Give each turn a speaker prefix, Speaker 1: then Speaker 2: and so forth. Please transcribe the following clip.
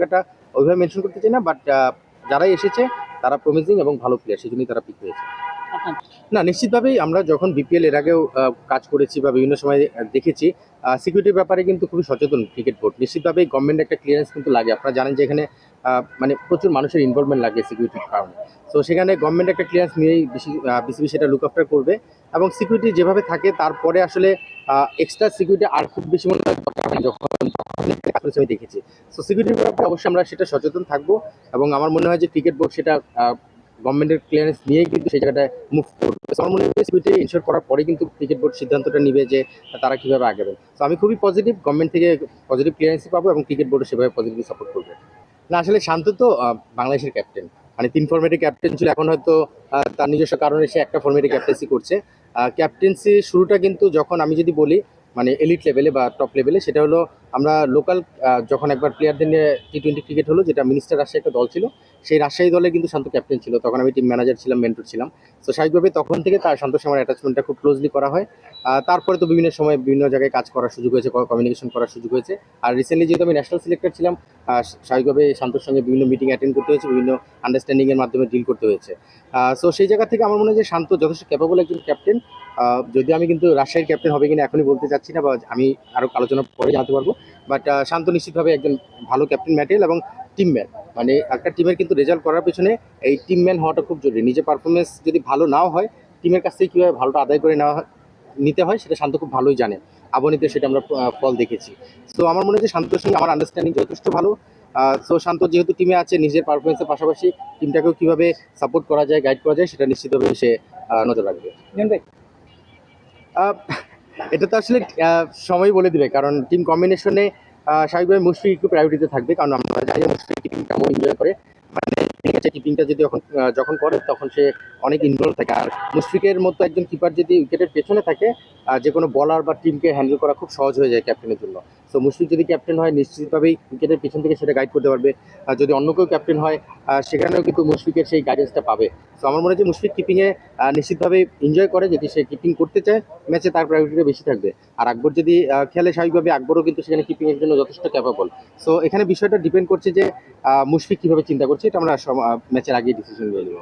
Speaker 1: জায়গাটা ওইভাবে মেনশন করতে চাই না, বাট যারাই এসেছে তারা প্রমিজিং এবং ভালো প্লেয়ার, সেই জন্যই তারা পিক হয়েছে। না, নিশ্চিতভাবেই আমরা যখন বিপিএল এর আগেও কাজ করেছি বা বিভিন্ন সময় দেখেছি, সিকিউরিটির ব্যাপারে কিন্তু খুবই সচেতন ক্রিকেট বোর্ড। নিশ্চিতভাবেই গভর্নমেন্ট একটা ক্লিয়ারেন্স কিন্তু লাগে। আপনারা জানেন যে এখানে মানে প্রচুর মানুষের ইনভলভমেন্ট লাগে সিকিউরিটির কারণে। তো সেখানে গভর্নমেন্ট একটা ক্লিয়ারেন্স নিয়েই বিসিবি সেটা লুক আফটার করবে, এবং সিকিউরিটি যেভাবে থাকে তারপরে আসলে এক্সট্রা সিকিউরিটি আর খুব বেশি মনে হয় দরকার নেই যখন আমি দেখেছি। সো সিকিউরিটির ব্যাপারে অবশ্যই আমরা সেটা সচেতন থাকবো, এবং আমার মনে হয় যে ক্রিকেট বোর্ড সেটা গভর্নমেন্টের ক্লিয়ারেন্স নিয়েই কিন্তু সেই জায়গাটায় মুভ করবে। সো আমার মনে হয় সিকিউরিটি ইনশিওর করার পরে কিন্তু ক্রিকেট বোর্ড সিদ্ধান্তটা নিবে যে তারা কিভাবে আগাবেন। তো আমি খুবই পজিটিভ, গভর্নমেন্ট থেকে পজিটিভ ক্লিয়ারেন্সই পাবো এবং ক্রিকেট বোর্ডও সেভাবে পজিটিভলি সাপোর্ট করবে। না, আসলে শান্ত তো বাংলাদেশের ক্যাপ্টেন, মানে 3 ফরম্যাটে ক্যাপ্টেন ছিল, এখন হয়তো তার নিজস্ব কারণে সে একটা ফরম্যাটে ক্যাপ্টেন্সি করছে। ক্যাপ্টেন্সি শুরুটা কিন্তু যখন আমি যদি বলি মানে এলিট লেভেলে বা টপ লেভেলে, সেটা হলো আমরা লোকাল যখন একবার প্লেয়ারদের নিয়ে টি-20 ক্রিকেট হলো, যেটা মিনিস্টার রাজশাহী একটা দল ছিল, সেই রাজশাহী দলে কিন্তু শান্ত ক্যাপ্টেন ছিল। তখন আমি টিম ম্যানেজার ছিলাম, মেন্টর ছিলাম। তো স্বাভাবিকভাবে তখন থেকে তার শান্তর সঙ্গে অ্যাটাচমেন্টটা খুব ক্লোজলি করা হয়। তারপরে তো বিভিন্ন সময় বিভিন্ন জায়গায় কাজ করার সুযোগ হয়েছে, কমিউনিকেশন করার সুযোগ হয়েছে। আর রিসেন্টলি যেহেতু আমি ন্যাশনাল সিলেক্টর ছিলাম, স্বাভাবিকভাবে শান্তর সঙ্গে বিভিন্ন মিটিং অ্যাটেন্ড করতে হয়েছে, বিভিন্ন আন্ডারস্ট্যান্ডিংয়ের মাধ্যমে ডিল করতে হয়েছে। সো সেই জায়গা থেকে আমার মনে হয় যে শান্ত যথেষ্ট ক্যাপেবল একজন ক্যাপ্টেন। যদিও আমি কিন্তু রাজশাহীর ক্যাপ্টেন হবে কিনা এখনই বলতে চাচ্ছি না, বা আমি আরও আলোচনা পরে জানাতে পারবো। বাট শান্ত নিশ্চিতভাবে একজন ভালো ক্যাপ্টেন ম্যাটেরিয়াল এবং টিমম্যান। মানে একটা টিমের কিন্তু রেজাল্ট করার পেছনে এই টিমম্যান হওয়াটা খুব জরুরি। নিজের পারফরমেন্স যদি ভালো নাও হয়, টিমের কাছ থেকে কীভাবে ভালোটা আদায় করে নিতে হয় সেটা শান্ত খুব ভালোই জানে। আবনীতে সেটা আমরা ফল দেখেছি। সো আমার মনে হয় যে শান্তর সঙ্গে আমার আন্ডারস্ট্যান্ডিং যথেষ্ট ভালো। সো শান্ত যেহেতু টিমে আছে, নিজের পারফরমেন্সের পাশাপাশি টিমটাকেও কীভাবে সাপোর্ট করা যায়, গাইড করা যায়, সেটা নিশ্চিতভাবে সে নজর রাখবে। আহ, এটা তো আসলে সময় বলে দিবে, কারণ টিম কম্বিনেশনে স্বাভাবিকভাবে মুশফিক একটু প্রায়োরিটিতে থাকবে, কারণ আমরা জানি মুশফিক কিপিং কেমন এনজয় করে। মানে ঠিক আছে, কিপিংটা যদি যখন করে তখন সে অনেক ইনভলভ থাকে। আর মুশফিকের মতো একজন কিপার যদি উইকেটের পেছনে থাকে, যে কোনো বলার বা টিমকে হ্যান্ডেল করা খুব সহজ হয়ে যায় ক্যাপ্টেনের জন্য। সো মুশফিক যদি ক্যাপ্টেন হয়, নিশ্চিতভাবেই উইকেটের পেছন থেকে সেটা গাইড করতে পারবে। যদি অন্য কেউ ক্যাপ্টেন হয়, সেখানেও কিন্তু মুশফিকের সেই গাইডেন্সটা পাবে। সো আমার মনে হয় যে মুশফিক কিপিংয়ে নিশ্চিতভাবেই এনজয় করে, যদি সে কিপিং করতে চায় ম্যাচে তার প্রায়োরিটিটা বেশি থাকবে। আর আকবর যদি খেলে, স্বাভাবিকভাবে আকবরও কিন্তু সেখানে কিপিংয়ের জন্য যথেষ্ট ক্যাপাবল। সো এখানে বিষয়টা ডিপেন্ড করছে যে মুশফিক কীভাবে চিন্তা করছে, এটা আমরা ম্যাচের আগেই ডিসিশন নিয়ে নেব।